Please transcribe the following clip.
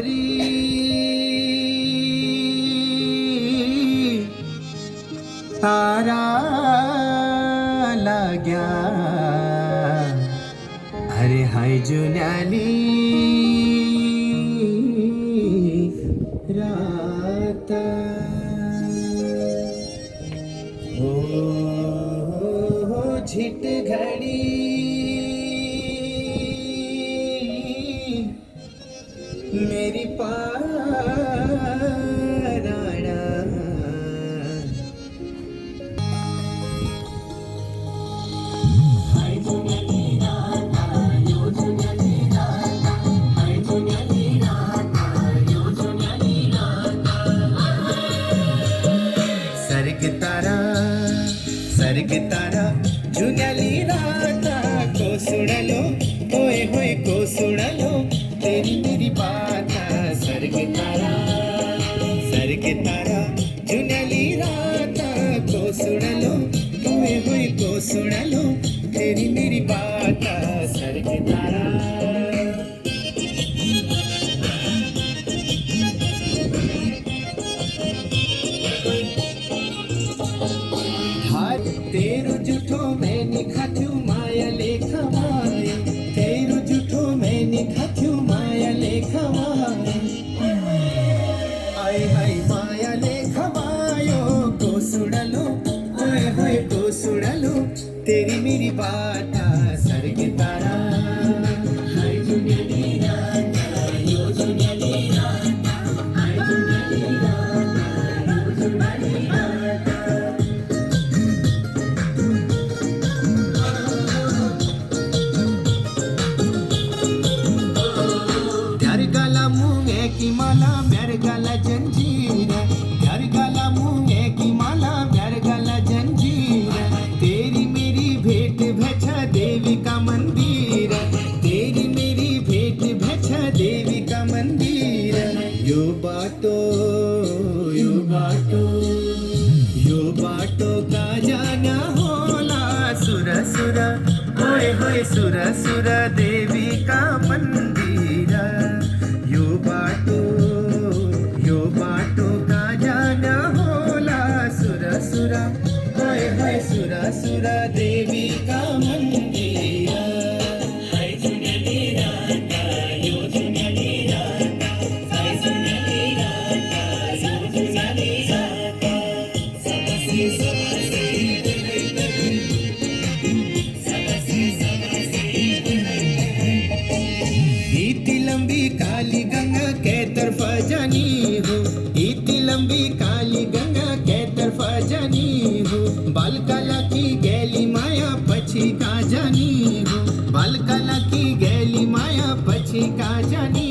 परी तारा लाग्या अरे हाय जुन्याली रात हो झिट घड़ी मेरी पाराणा सर्ग तारा जुन्याली राता को सुनलो होए होए को सुनलो तेरी मेरी बात सर्ग तारा जुन्याली राता को सुनलो होए होए को सुनलो तेरी मेरी बात सर्ग तारा तेरो जुठो मैंने खाथ्यू माया लेखा माया तेरो जुठो मैंने खाथ्यू माया लेखा माया आय हाय माया लेखा मायो को सुनलो ओए होए को सुनलो तेरी मेरी बात सर्ग तारा हाय जुन्याली राता यो जुन्याली राता हाय जुन्याली राता यो जुन्याली राता की माला मेरे गला जंजीर यार गला मुंगे की माला मेरे गला जंजीर तेरी मेरी भेंट भेजा देवी का मंदिर तेरी मेरी भेंट भेजा देवी का मंदिर यो बाटो का जाना होला सुर सुर होए होए सुर सुर देवी का मंदिर यो बाटो का जाना होला सुर सुर होए होए सुर सुर देवी का मंदिर हाय जुन्याली राता यो जुन्याली राता हाय जुन्याली राता यो जुन्याली राता सबसे इतनी लंबी काली गंगा के तरफा जानी हो इतनी लंबी काली गंगा के तरफा जानी हो बालकाला की गैली माया पछी का जानी हो बालकाला की गैली माया पछी का जानी